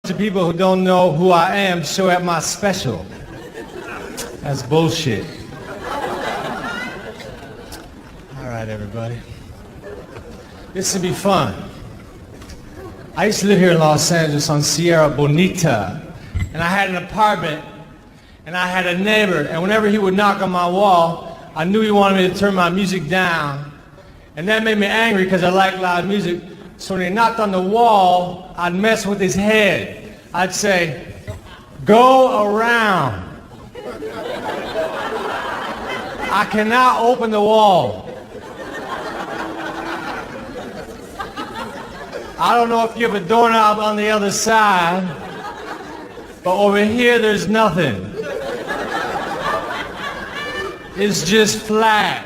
To people who don't know who I am show at my special. That's bullshit. All right, everybody. This will be fun. I used to live here in Los Angeles on Sierra Bonita, and I had an apartment, and I had a neighbor, and whenever he would knock on my wall, I knew he wanted me to turn my music down, and that made me angry because I like loud music. So when he knocked on the wall, I'd mess with his head. I'd say, "Go around." I cannot open the wall. I don't know if you have a doorknob on the other side, but over here there's nothing. It's just flat.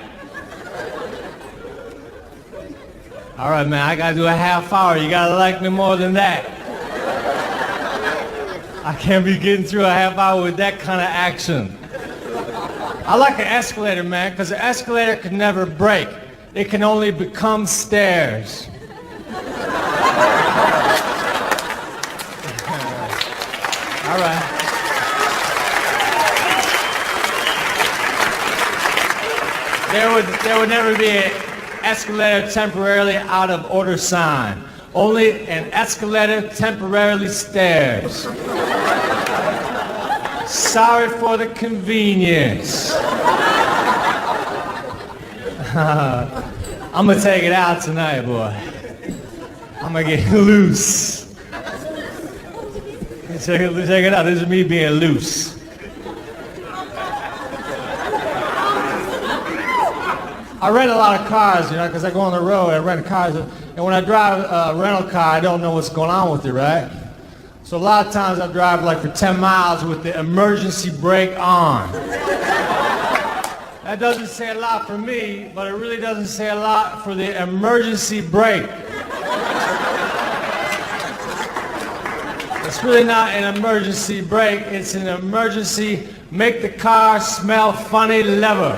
All right, man, I gotta do a half hour. You gotta like me more than that. I can't be getting through a half hour with that kind of action. I like an escalator, man, because an escalator can never break. It can only become stairs. All right. There would never be an escalator temporarily out of order sign. Only an escalator temporarily stairs. Sorry for the convenience. I'm gonna take it out tonight, boy. I'm gonna get loose. Check it out. This is me being loose. I rent a lot of cars, because I go on the road. I rent cars, and when I drive a rental car, I don't know what's going on with it, right? So a lot of times I drive like for 10 miles with the emergency brake on. That doesn't say a lot for me, but it really doesn't say a lot for the emergency brake. It's really not an emergency brake, it's an emergency make the car smell funny lever.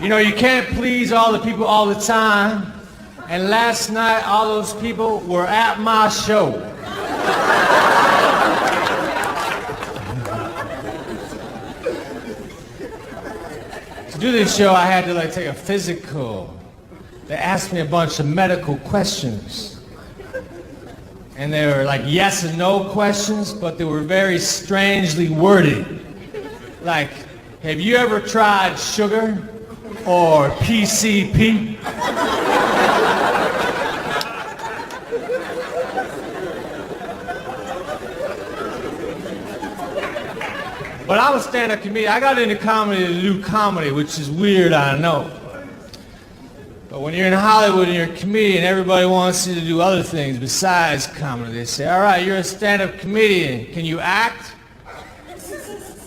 You can't please all the people all the time. And last night, all those people were at my show. To do this show, I had to take a physical. They asked me a bunch of medical questions. And they were like yes and no questions, but they were very strangely worded. Like, have you ever tried sugar? Or PCP. But I'm a stand-up comedian. I got into comedy to do comedy, which is weird, I know. But when you're in Hollywood and you're a comedian, everybody wants you to do other things besides comedy. They say, all right, you're a stand-up comedian. Can you act?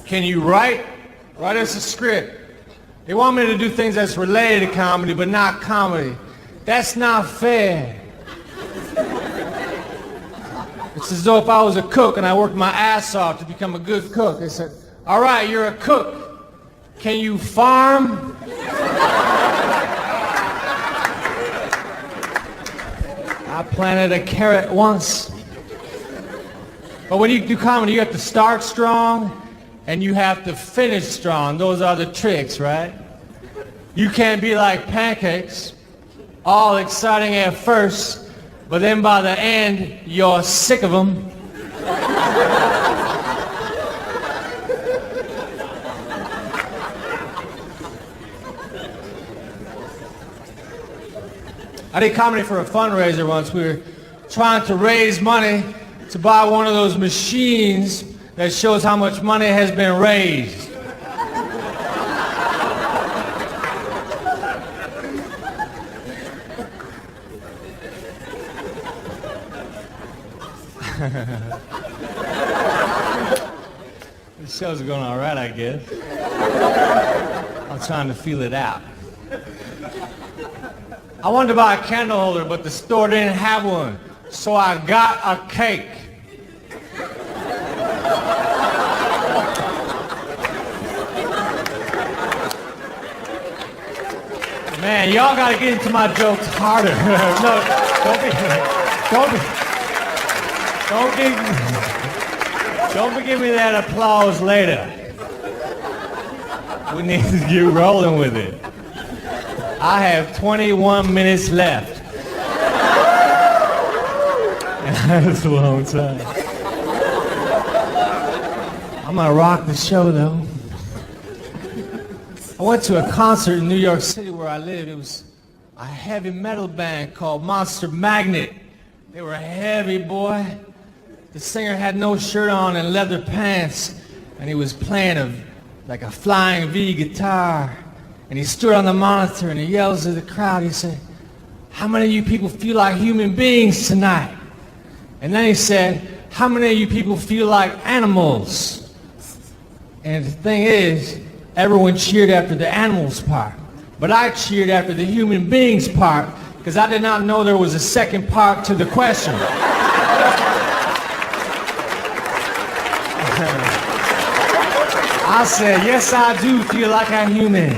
Can you write? Write us a script. They want me to do things that's related to comedy, but not comedy. That's not fair. It's as though if I was a cook and I worked my ass off to become a good cook. They said, all right, you're a cook. Can you farm? I planted a carrot once. But when you do comedy, you have to start strong and you have to finish strong. Those are the tricks, right? You can't be like pancakes, all exciting at first, but then by the end, you're sick of them. I did comedy for a fundraiser once. We were trying to raise money to buy one of those machines that shows how much money has been raised. This show's going all right, I guess. I'm trying to feel it out. I wanted to buy a candle holder, but the store didn't have one, so I got a cake. Man, y'all gotta get into my jokes harder. No, don't give me that applause later. We need to get rolling with it. I have 21 minutes left. That's a long time. I'm gonna rock the show though. I went to a concert in New York City where I live. It was a heavy metal band called Monster Magnet. They were heavy, boy. The singer had no shirt on and leather pants, and he was playing like a flying V guitar. And he stood on the monitor and he yells to the crowd. He said, "How many of you people feel like human beings tonight?" And then he said, "How many of you people feel like animals?" And the thing is, everyone cheered after the animals part. But I cheered after the human beings part because I did not know there was a second part to the question. I said, yes, I do feel like a human.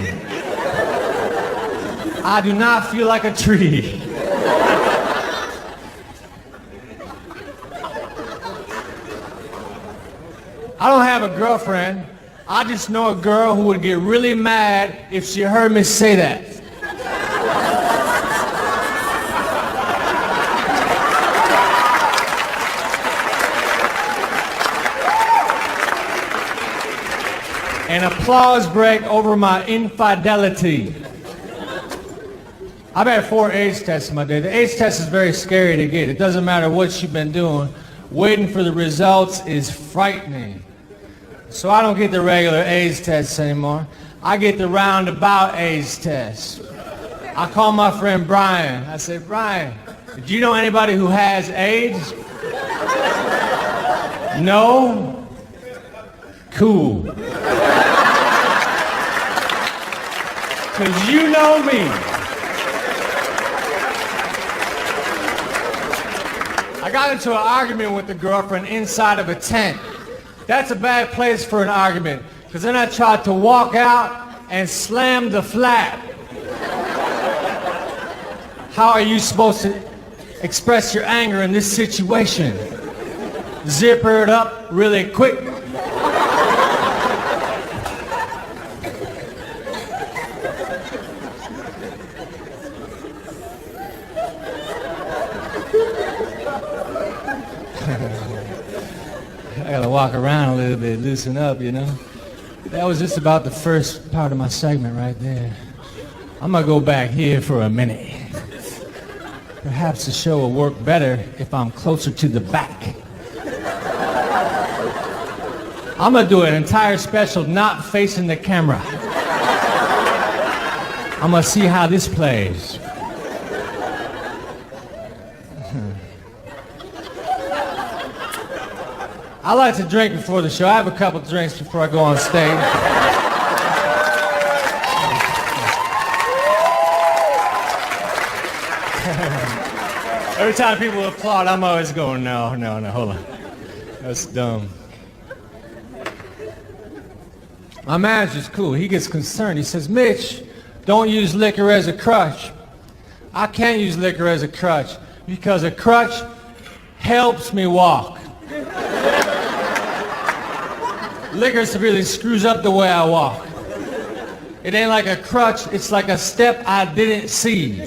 I do not feel like a tree. I don't have a girlfriend. I just know a girl who would get really mad if she heard me say that. An applause break over my infidelity. I've had 4 AIDS tests in my day. The AIDS test is very scary to get. It doesn't matter what you've been doing. Waiting for the results is frightening. So I don't get the regular AIDS tests anymore. I get the roundabout AIDS test. I call my friend Brian. I say, "Brian, do you know anybody who has AIDS?" "No." "Cool. Because you know me." I got into an argument with the girlfriend inside of a tent. That's a bad place for an argument, because then I tried to walk out and slam the flap. How are you supposed to express your anger in this situation? Zipper it up really quick. I gotta walk around a little bit, loosen up, you know. That was just about the first part of my segment right there. I'm gonna go back here for a minute. Perhaps the show will work better if I'm closer to the back. I'm gonna do an entire special not facing the camera. I'm gonna see how this plays. I like to drink before the show. I have a couple drinks before I go on stage. Every time people applaud, I'm always going, no, hold on. That's dumb. My manager's cool. He gets concerned. He says, "Mitch, don't use liquor as a crutch." I can't use liquor as a crutch because a crutch helps me walk. Liquor severely screws up the way I walk. It ain't like a crutch, it's like a step I didn't see.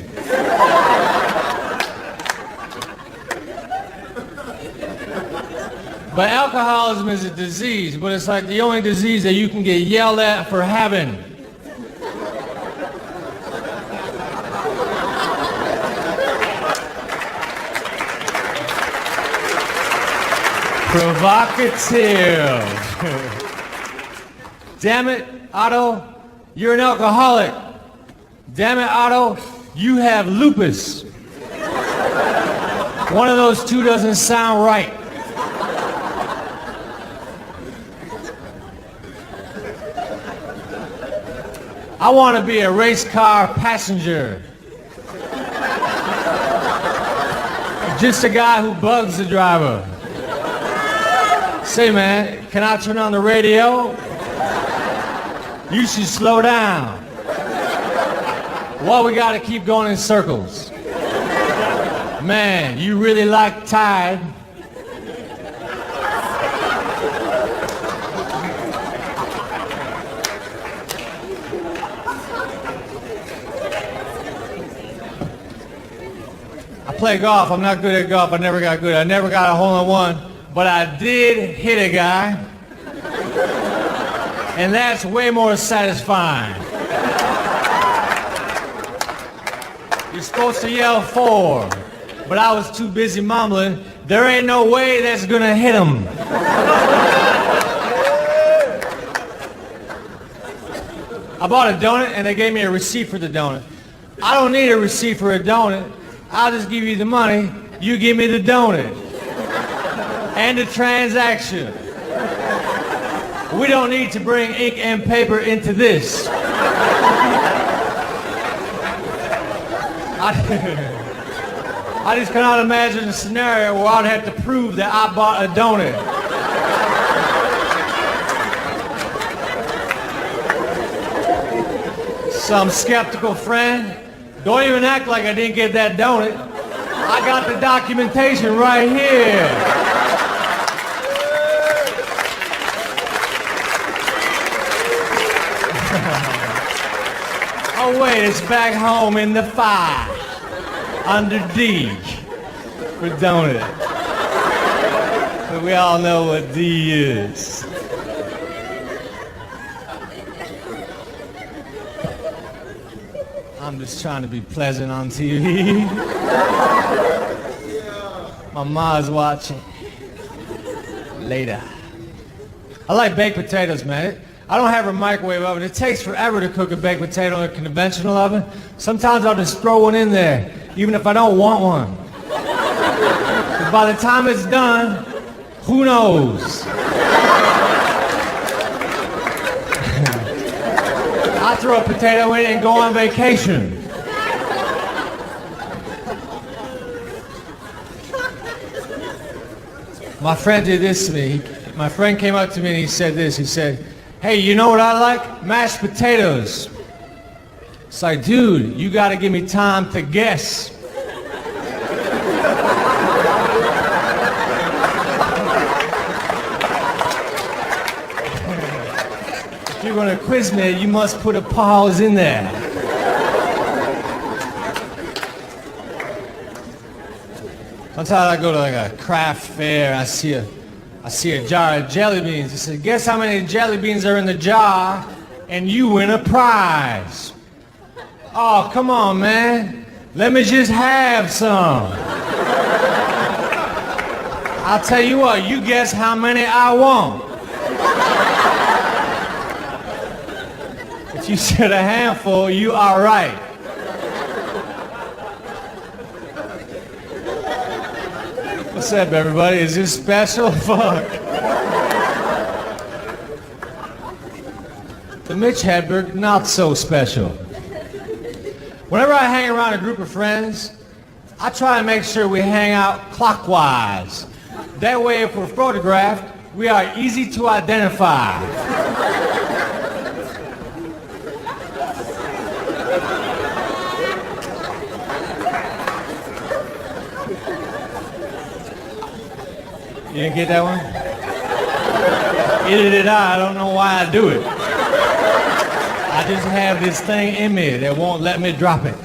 But alcoholism is a disease, but it's like the only disease that you can get yelled at for having. Provocative. Damn it, Otto, you're an alcoholic. Damn it, Otto, you have lupus. One of those two doesn't sound right. I want to be a race car passenger. Just a guy who bugs the driver. Say, man, can I turn on the radio? You should slow down. Well, we got to keep going in circles. Man, you really like Tide. I play golf. I'm not good at golf. I never got good. I never got a hole-in-one. But I did hit a guy. And that's way more satisfying. You're supposed to yell 4. But I was too busy mumbling, there ain't no way that's gonna hit him. I bought a donut and they gave me a receipt for the donut. I don't need a receipt for a donut. I'll just give you the money, you give me the donut. And the transaction. We don't need to bring ink and paper into this. I just cannot imagine a scenario where I'd have to prove that I bought a donut. Some skeptical friend, don't even act like I didn't get that donut. I got the documentation right here. Oh wait, it's back home in the fire. Under D for donut. But we all know what D is. I'm just trying to be pleasant on TV. My ma's watching. Later. I like baked potatoes, man. I don't have a microwave oven. It takes forever to cook a baked potato in a conventional oven. Sometimes I'll just throw one in there, even if I don't want one. But by the time it's done, who knows? I throw a potato in and go on vacation. My friend did this to me. My friend came up to me and he said this. He said, hey, you know what I like? Mashed potatoes. It's like, dude, you gotta give me time to guess. If you're gonna quiz me, you must put a pause in there. Sometimes I go to like a craft fair, I see a jar of jelly beans. He said, guess how many jelly beans are in the jar and you win a prize. Oh, come on, man. Let me just have some. I'll tell you what, you guess how many I want. If you said a handful, you are right. What's up, everybody? Is this special? Fuck. The Mitch Hedberg, not so special. Whenever I hang around a group of friends, I try and make sure we hang out clockwise. That way, if we're photographed, we are easy to identify. You didn't get that one? Either did I. I don't know why I do it. I just have this thing in me that won't let me drop it.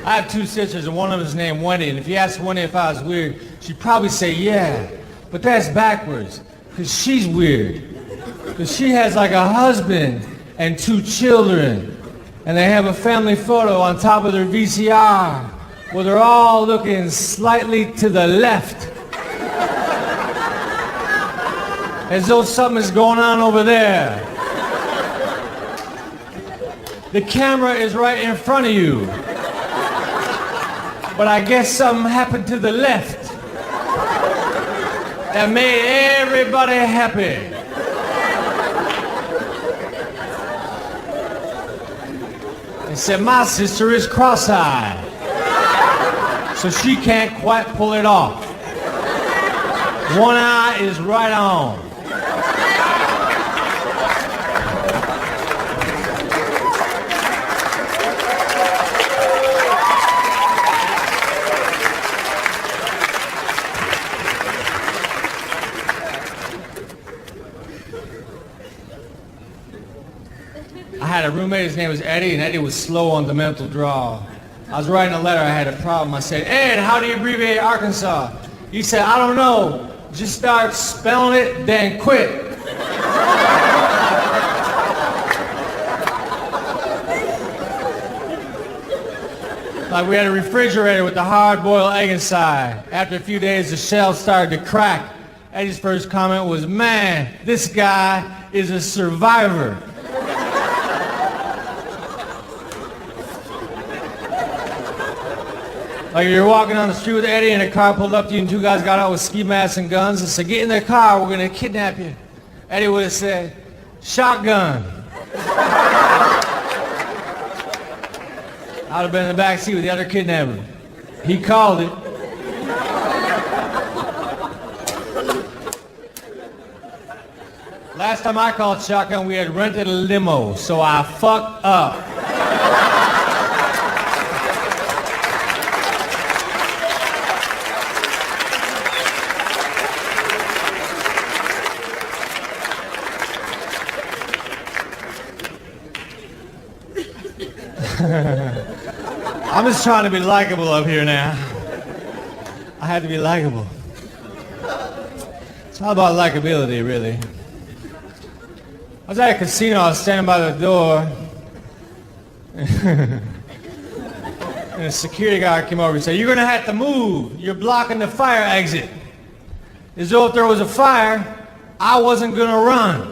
I have two sisters, and one of them is named Wendy, and if you ask Wendy if I was weird, she'd probably say, yeah, but that's backwards, because she's weird. Because she has like a husband and 2 children, and they have a family photo on top of their VCR where they're all looking slightly to the left. As though something is going on over there. The camera is right in front of you. But I guess something happened to the left that made everybody happy. They said my sister is cross-eyed, so she can't quite pull it off. One eye is right on. I had a roommate, his name was Eddie, and Eddie was slow on the mental draw. I was writing a letter, I had a problem. I said, Ed, how do you abbreviate Arkansas? He said, I don't know. Just start spelling it, then quit. Like we had a refrigerator with a hard-boiled egg inside. After a few days, the shells started to crack. Eddie's first comment was, man, this guy is a survivor. Like you're walking down the street with Eddie and a car pulled up to you and two guys got out with ski masks and guns and said, get in their car, we're going to kidnap you. Eddie would have said, shotgun. I'd have been in the back seat with the other kidnapper. He called it. Last time I called shotgun, we had rented a limo, so I fucked up. I'm just trying to be likable up here now. I had to be likable. It's all about likability, really. I was at a casino, I was standing by the door, and a security guard came over and said, you're going to have to move. You're blocking the fire exit. As though if there was a fire, I wasn't going to run.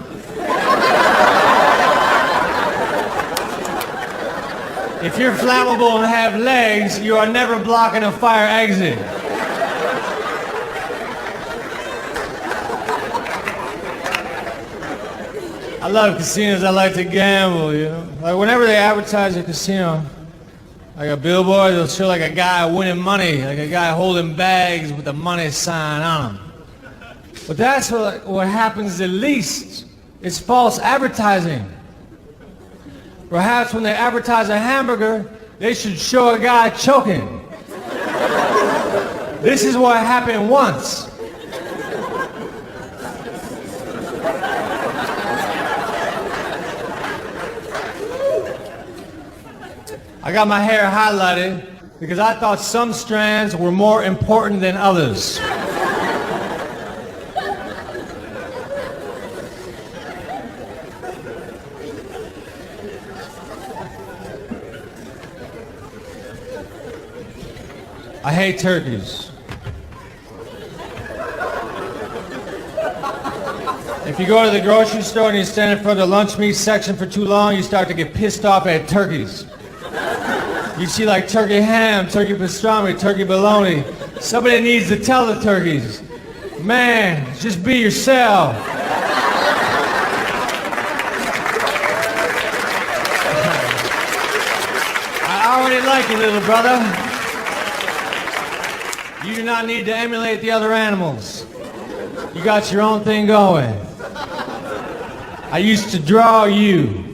If you're flammable and have legs, you are never blocking a fire exit. I love casinos. I like to gamble, you know. Like whenever they advertise a casino, like a billboard, they'll show like a guy winning money, like a guy holding bags with a money sign on them. But that's what happens the least. It's false advertising. Perhaps when they advertise a hamburger, they should show a guy choking. This is what happened once. I got my hair highlighted because I thought some strands were more important than others. I hate turkeys. If you go to the grocery store and you stand in front of the lunch meat section for too long, you start to get pissed off at turkeys. You see like turkey ham, turkey pastrami, turkey bologna. Somebody needs to tell the turkeys, man, just be yourself. I already like you, little brother. You do not need to emulate the other animals. You got your own thing going. I used to draw you.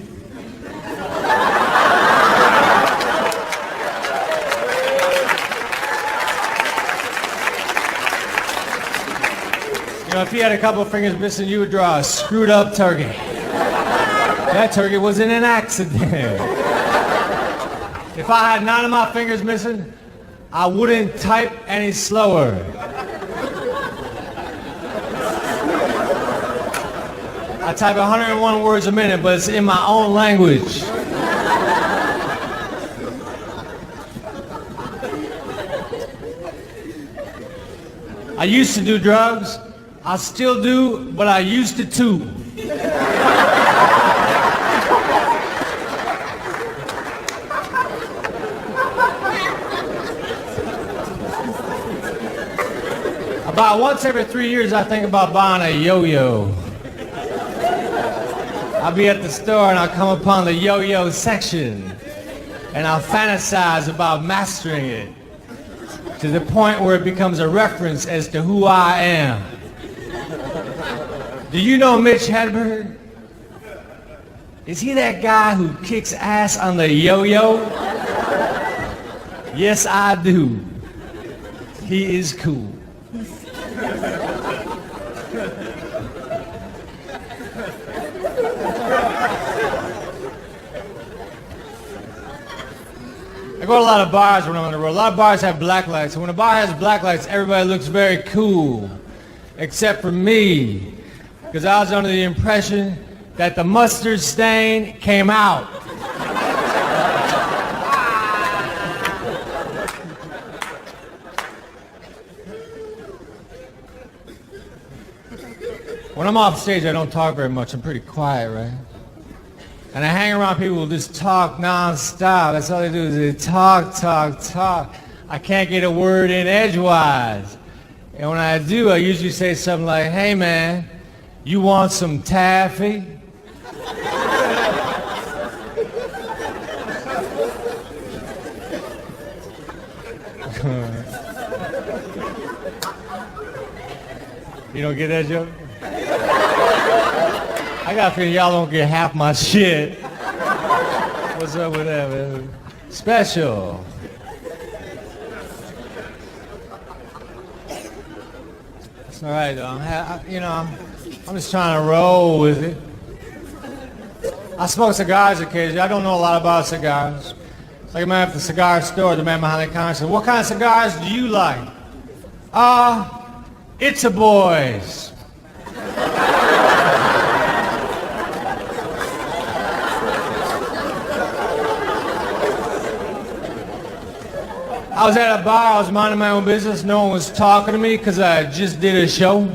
You know, if you had a couple of fingers missing, you would draw a screwed up turkey. That turkey was in an accident. If I had none of my fingers missing, I wouldn't type any slower. I type 101 words a minute, but it's in my own language. I used to do drugs. I still do, but I used to too. About once every 3 years, I think about buying a yo-yo. I'll be at the store and I'll come upon the yo-yo section and I'll fantasize about mastering it to the point where it becomes a reference as to who I am. Do you know Mitch Hedberg? Is he that guy who kicks ass on the yo-yo? Yes, I do. He is cool. I go to a lot of bars when I'm on the road. A lot of bars have black lights. And when a bar has black lights, everybody looks very cool, except for me, because I was under the impression that the mustard stain came out. When I'm off stage, I don't talk very much. I'm pretty quiet, right? And I hang around people who just talk non-stop. That's all they do is they talk, talk, talk. I can't get a word in edgewise. And when I do, I usually say something like, hey man, you want some taffy? You don't get that joke? I got a feeling y'all don't get half my shit. What's up with that, man? Special. It's all right, though. I'm just trying to roll with it. I smoke cigars occasionally. I don't know a lot about cigars. It's like a man at the cigar store, the man behind the counter said, what kind of cigars do you like? It's a boys. I was at a bar, I was minding my own business, no one was talking to me because I just did a show.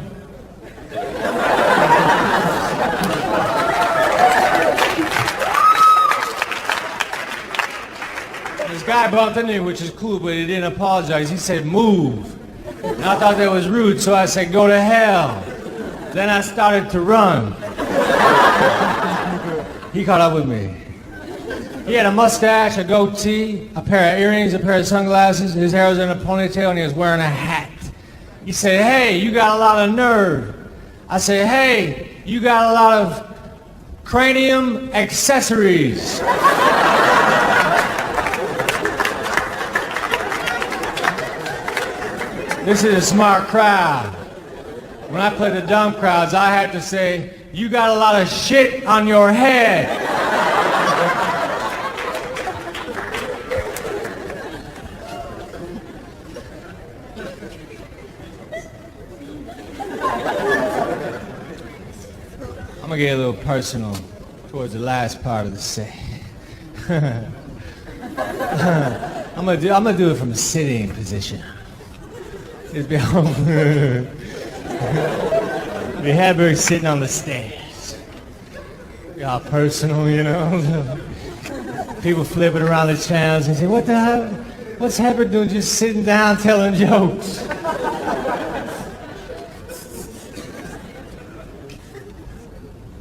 This guy bumped into me, which is cool, but he didn't apologize. He said, move. And I thought that was rude, so I said, go to hell. Then I started to run. He caught up with me. He had a mustache, a goatee, a pair of earrings, a pair of sunglasses. His hair was in a ponytail, and he was wearing a hat. He said, hey, you got a lot of nerve. I said, hey, you got a lot of cranium accessories. This is a smart crowd. When I play the dumb crowds, I have to say, you got a lot of shit on your head. I'm gonna get a little personal towards the last part of the set. I'm gonna do it from a sitting position. Just be Hedbergs sitting on the stairs. Be all personal, you know. People flipping around the channels and say, what the hell? What's Hedberg doing just sitting down telling jokes?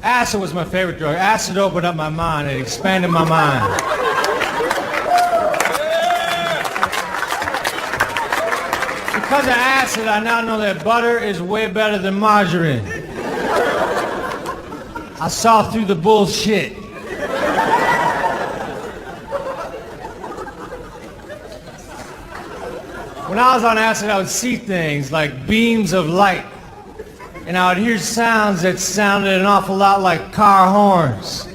Acid was my favorite drug. Acid opened up my mind. It expanded my mind. Because of acid, I now know that butter is way better than margarine. I saw through the bullshit. When I was on acid, I would see things like beams of light. And I would hear sounds that sounded an awful lot like car horns.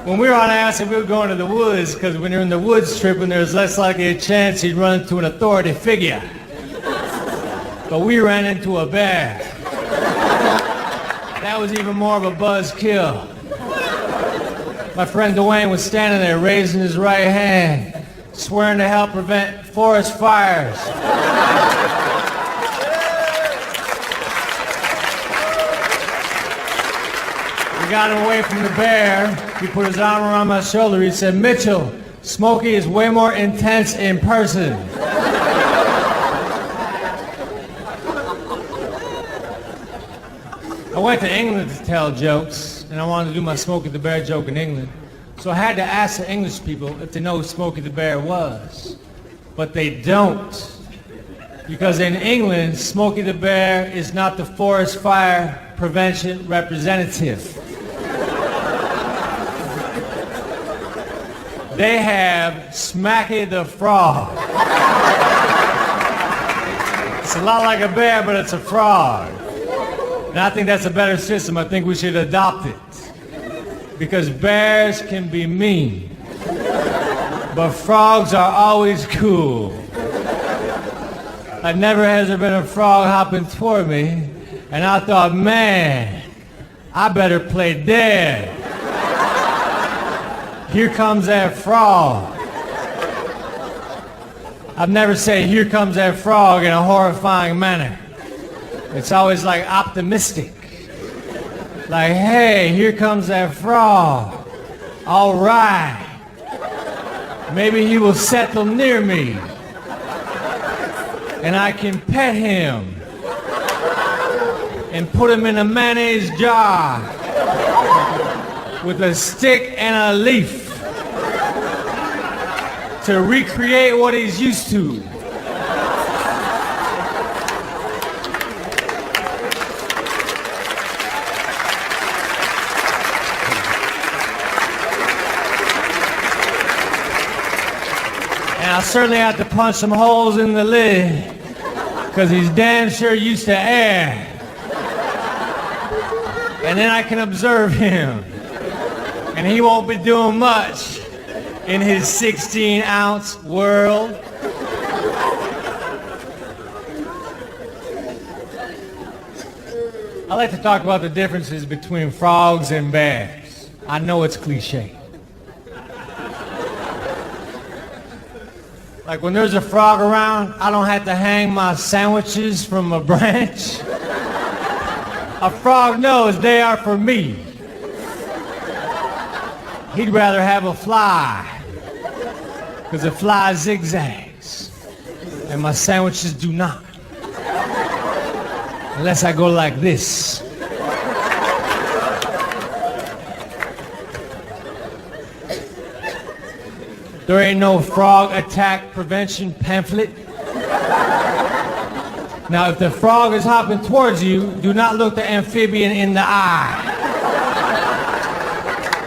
When we were on acid, we would go into the woods, because when you're in the woods tripping, there's less likely a chance you'd run into an authority figure. But we ran into a bear. That was even more of a buzzkill. My friend Dwayne was standing there raising his right hand, swearing to help prevent forest fires. We got him away from the bear. He put his arm around my shoulder. He said, Mitchell, Smokey is way more intense in person. I went to England to tell jokes, and I wanted to do my Smokey the Bear joke in England. So I had to ask the English people if they know who Smokey the Bear was. But they don't. Because in England, Smokey the Bear is not the forest fire prevention representative. They have Smacky the Frog. It's a lot like a bear, but it's a frog. And I think that's a better system. I think we should adopt it. Because bears can be mean, but frogs are always cool. Like never has there been a frog hopping toward me, and I thought, man, I better play dead. Here comes that frog. I've never said, here comes that frog in a horrifying manner. It's always like optimistic. Like, hey, here comes that frog. All right. Maybe he will settle near me. And I can pet him. And put him in a mayonnaise jar. With a stick and a leaf. To recreate what he's used to. And I'll certainly have to punch some holes in the lid, because he's damn sure used to air. And then I can observe him. And he won't be doing much in his 16-ounce world. I like to talk about the differences between frogs and bears. I know it's cliche. Like when there's a frog around, I don't have to hang my sandwiches from a branch. A frog knows they are for me. He'd rather have a fly, because a fly zigzags, and my sandwiches do not. Unless I go like this. There ain't no frog attack prevention pamphlet. Now, if the frog is hopping towards you, do not look the amphibian in the eye.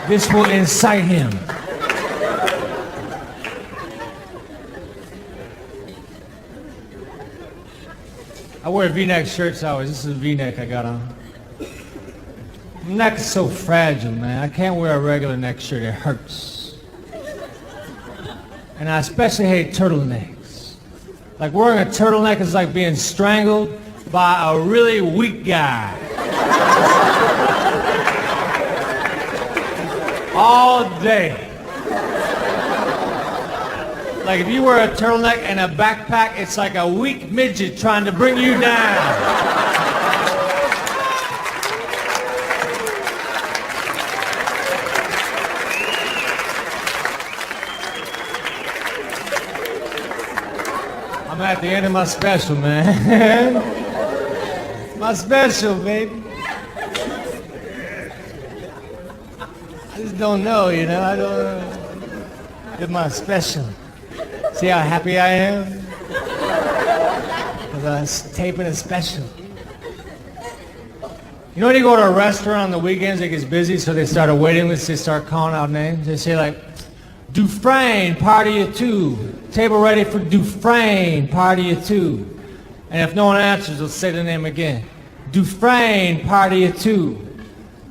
This will incite him. I wear V-neck shirts always. This is a V-neck I got on. My neck is so fragile, man. I can't wear a regular neck shirt. It hurts. And I especially hate turtlenecks. Like wearing a turtleneck is like being strangled by a really weak guy. All day. Like if you wear a turtleneck and a backpack, it's like a weak midget trying to bring you down. I'm at the end of my special, man. My special, baby. I just don't know, you know. I don't know. It's my special. See how happy I am? Because I was taping a special. You know when you go to a restaurant on the weekends, it gets busy, so they start a waiting list, they start calling out names. They say like, Dufresne, party of two. Table ready for Dufresne, party of two. And if no one answers, they'll say the name again. Dufresne, party of two.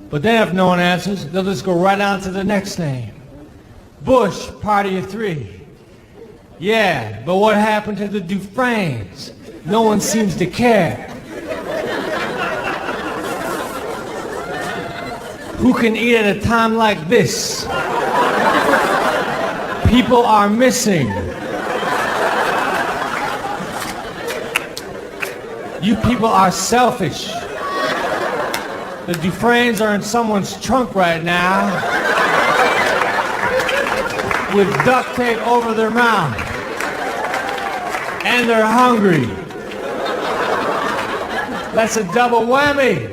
But then if no one answers, they'll just go right on to the next name. Bush, party of three. Yeah, but what happened to the Dufresnes? No one seems to care. Who can eat at a time like this? People are missing. You people are selfish. The Dufresnes are in someone's trunk right now with duct tape over their mouth. And they're hungry. That's a double whammy.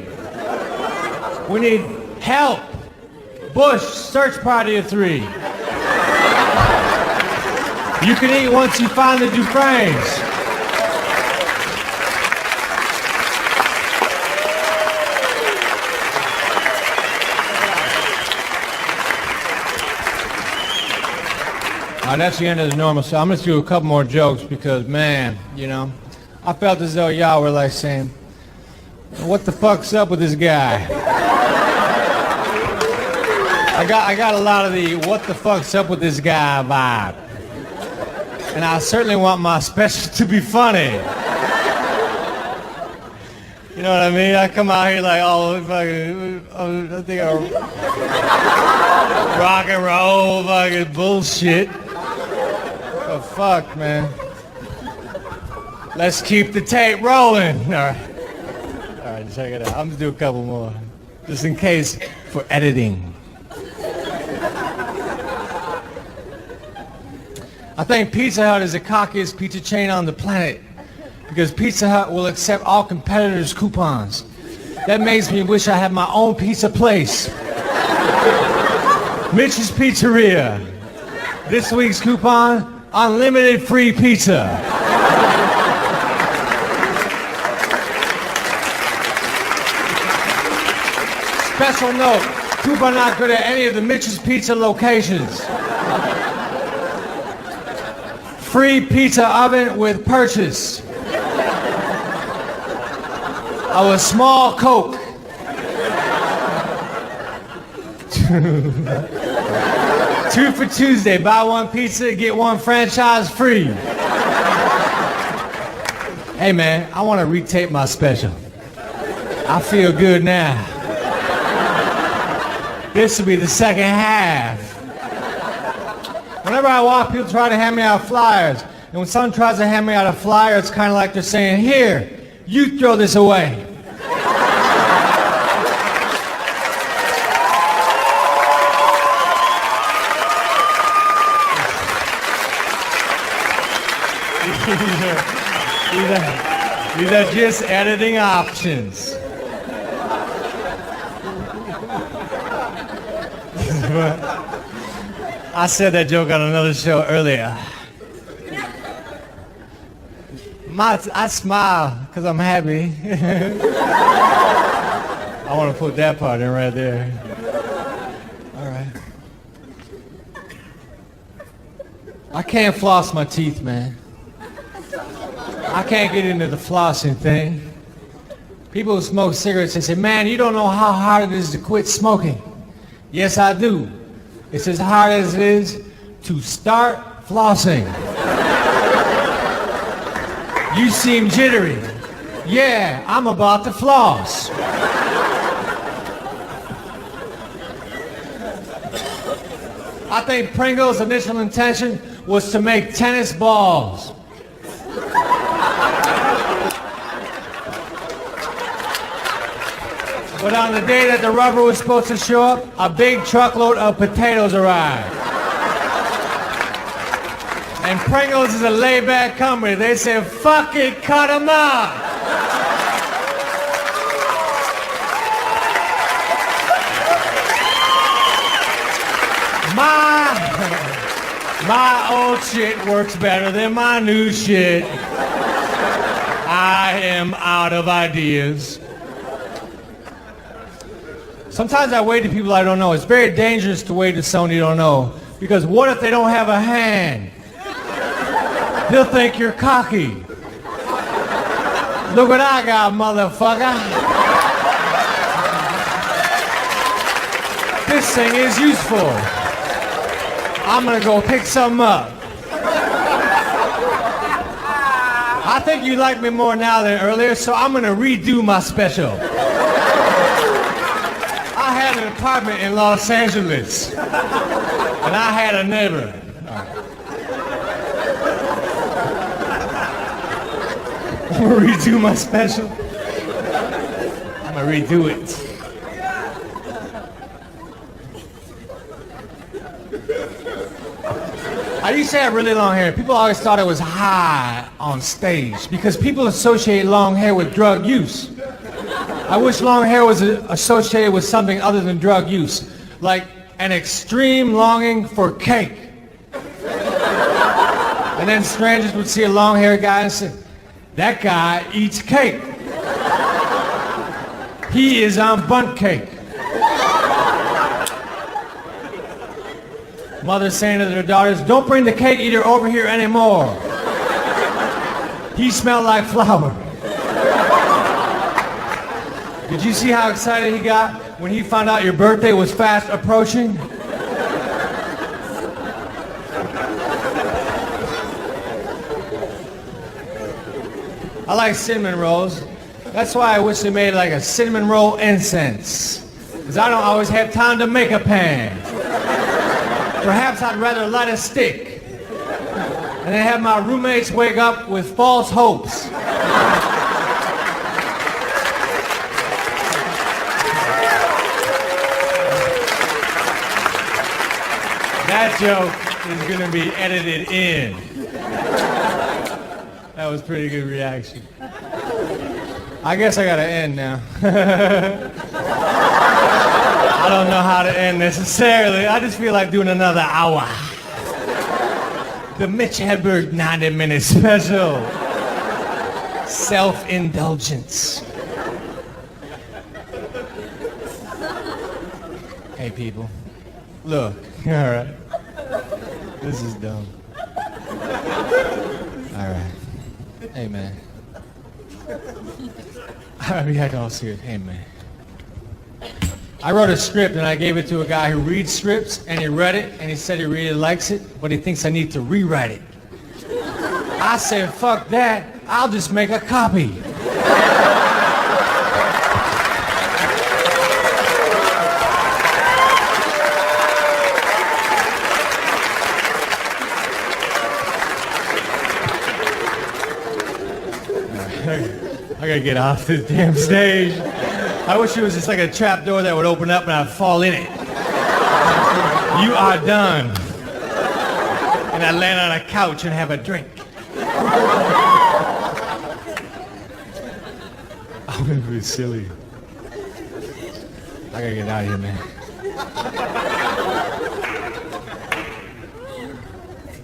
We need help. Bush, search party of three. You can eat once you find the Dufresnes. That's the end of the normal show. I'm going to do a couple more jokes because, man, you know, I felt as though y'all were like saying, what the fuck's up with this guy? I got a lot of the what the fuck's up with this guy vibe. And I certainly want my special to be funny. You know what I mean? I come out here like, oh, fucking, I think I rock and roll fucking bullshit. Oh, fuck, man. Let's keep the tape rolling. All right, check it out. I'm gonna do a couple more, just in case for editing. I think Pizza Hut is the cockiest pizza chain on the planet because Pizza Hut will accept all competitors' coupons. That makes me wish I had my own pizza place. Mitch's Pizzeria. This week's coupon, unlimited free pizza. Special note, coupon not good at any of the Mitch's Pizza locations. Free pizza oven with purchase of a small Coke. Two for Tuesday, buy one pizza, get one franchise free. Hey man, I want to retape my special. I feel good now. This will be the second half. Whenever I walk, people try to hand me out flyers. And when someone tries to hand me out a flyer, it's kind of like they're saying, here, you throw this away. These are just editing options. I said that joke on another show earlier. I smile because I'm happy. I want to put that part in right there. All right. I can't floss my teeth, man. I can't get into the flossing thing. People who smoke cigarettes, they say, man, you don't know how hard it is to quit smoking. Yes, I do. It's as hard as it is to start flossing. You seem jittery. Yeah, I'm about to floss. I think Pringle's initial intention was to make tennis balls. But on the day that the rubber was supposed to show up, a big truckload of potatoes arrived. And Pringles is a laid-back company. They said, fuck it, cut them out. My old shit works better than my new shit. I am out of ideas. Sometimes I wave to people I don't know. It's very dangerous to wave to someone you don't know. Because what if they don't have a hand? They'll think you're cocky. Look what I got, motherfucker. This thing is useful. I'm gonna go pick something up. I think you like me more now than earlier, so I'm gonna redo my special. I had an apartment in Los Angeles, and I had a neighbor. I'm gonna redo my special. I'm gonna redo it. I used to have really long hair. People always thought it was high on stage because people associate long hair with drug use. I wish long hair was associated with something other than drug use, like an extreme longing for cake. And then strangers would see a long-haired guy and say, that guy eats cake. He is on bundt cake. Mothers saying to their daughters, don't bring the cake eater over here anymore. He smelled like flour. Did you see how excited he got when he found out your birthday was fast approaching? I like cinnamon rolls. That's why I wish they made like a cinnamon roll incense. Because I don't always have time to make a pan. Perhaps I'd rather light a stick and then have my roommates wake up with false hopes. That joke is going to be edited in. That was pretty good reaction. I guess I gotta end now. I don't know how to end necessarily. I just feel like doing another hour. The Mitch Hedberg 90-minute special. Self-indulgence. Hey people, look, all right. This is dumb. All right. Hey, man. I mean, I don't see it. Hey, man. I wrote a script and I gave it to a guy who reads scripts, and he read it and he said he really likes it, but he thinks I need to rewrite it. I said, fuck that. I'll just make a copy. I gotta get off this damn stage. I wish it was just like a trap door that would open up and I'd fall in it. You are done. And I'd land on a couch and have a drink. I'm gonna be silly. I gotta get out of here, man.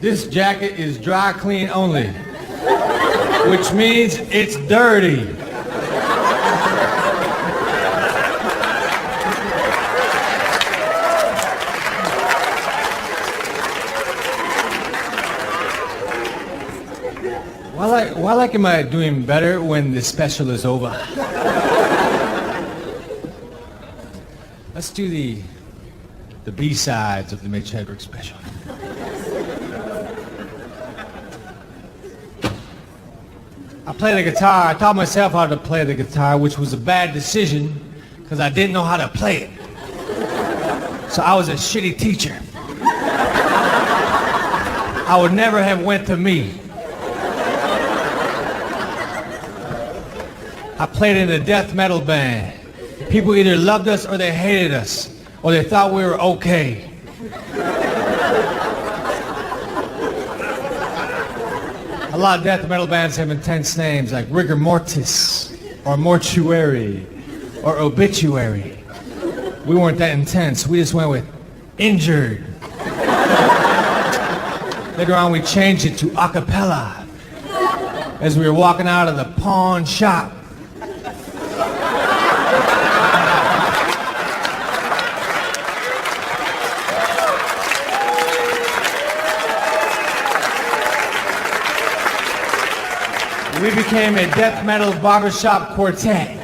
This jacket is dry clean only, which means it's dirty. Why am I doing better when the special is over? Let's do the B-sides of the Mitch Hedberg special. I play the guitar. I taught myself how to play the guitar, which was a bad decision because I didn't know how to play it. So I was a shitty teacher. I would never have went to me. I played in a death metal band. People either loved us or they hated us, or they thought we were okay. A lot of death metal bands have intense names like Rigor Mortis, or Mortuary, or Obituary. We weren't that intense. We just went with Injured. Later on we changed it to a cappella as we were walking out of the pawn shop. We became a death metal barbershop quartet.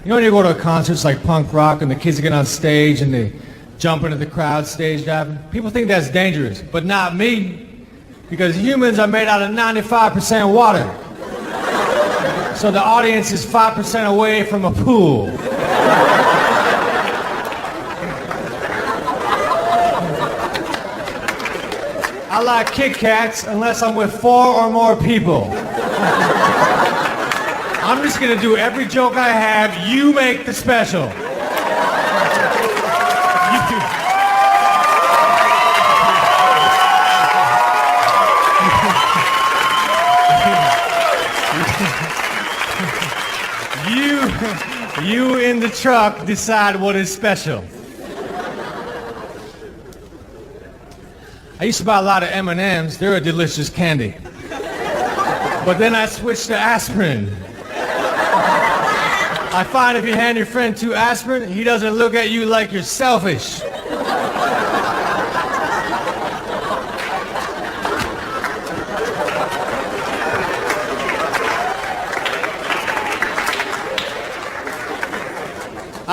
You know when you go to concerts like punk rock and the kids get on stage and they jump into the crowd stage diving? People think that's dangerous, but not me, because humans are made out of 95% water. So the audience is 5% away from a pool. I like Kit Kats unless I'm with 4 or more people. I'm just gonna do every joke I have. You make the special. You in the truck decide what is special. I used to buy a lot of M&Ms. They're a delicious candy. But then I switched to aspirin. I find if you hand your friend 2 aspirin, he doesn't look at you like you're selfish.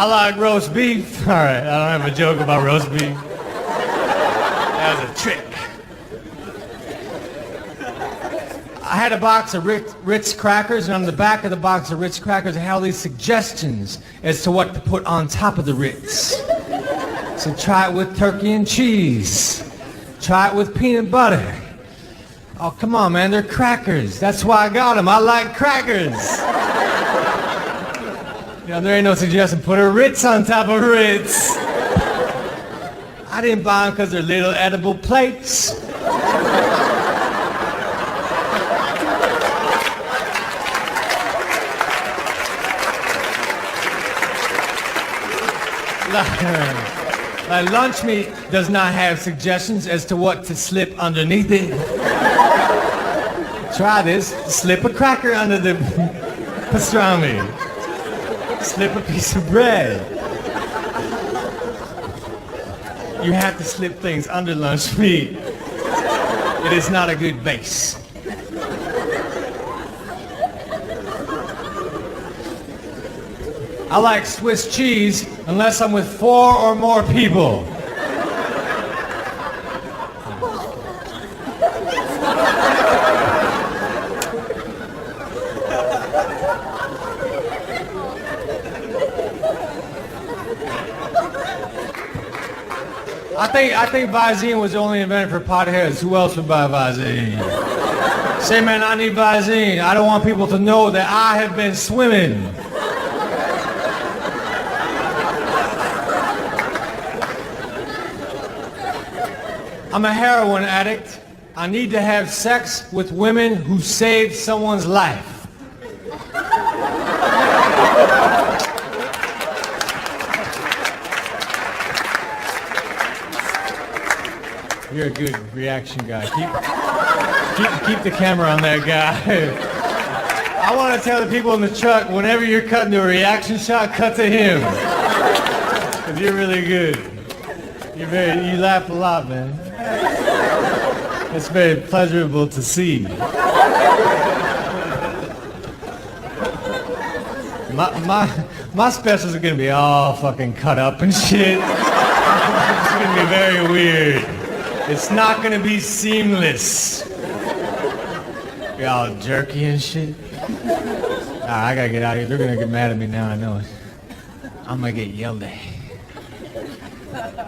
I like roast beef. All right, I don't have a joke about roast beef. That was a trick. I had a box of Ritz crackers, and on the back of the box of Ritz crackers, I had all these suggestions as to what to put on top of the Ritz. So try it with turkey and cheese. Try it with peanut butter. Oh, come on, man, they're crackers. That's why I got them. I like crackers. You know, there ain't no suggestion. Put a Ritz on top of Ritz. I didn't buy them because they're little edible plates. Like lunch meat does not have suggestions as to what to slip underneath it. Try this. Slip a cracker under the pastrami. Slip a piece of bread. You have to slip things under lunch meat. It is not a good base. I like Swiss cheese unless I'm with 4 or more people. I think Visine was only invented for potheads. Who else would buy Visine? Say, man, I need Visine. I don't want people to know that I have been swimming. I'm a heroin addict. I need to have sex with women who saved someone's life. You're a good reaction guy. Keep the camera on that guy. I want to tell the people in the truck, whenever you're cutting to a reaction shot, cut to him. Because you're really good. You laugh a lot, man. It's very pleasurable to see. My specials are gonna be all fucking cut up and shit. It's gonna be very weird. It's not gonna be seamless. Be all jerky and shit. I gotta get out of here. They're gonna get mad at me now, I know it. I'm gonna get yelled at.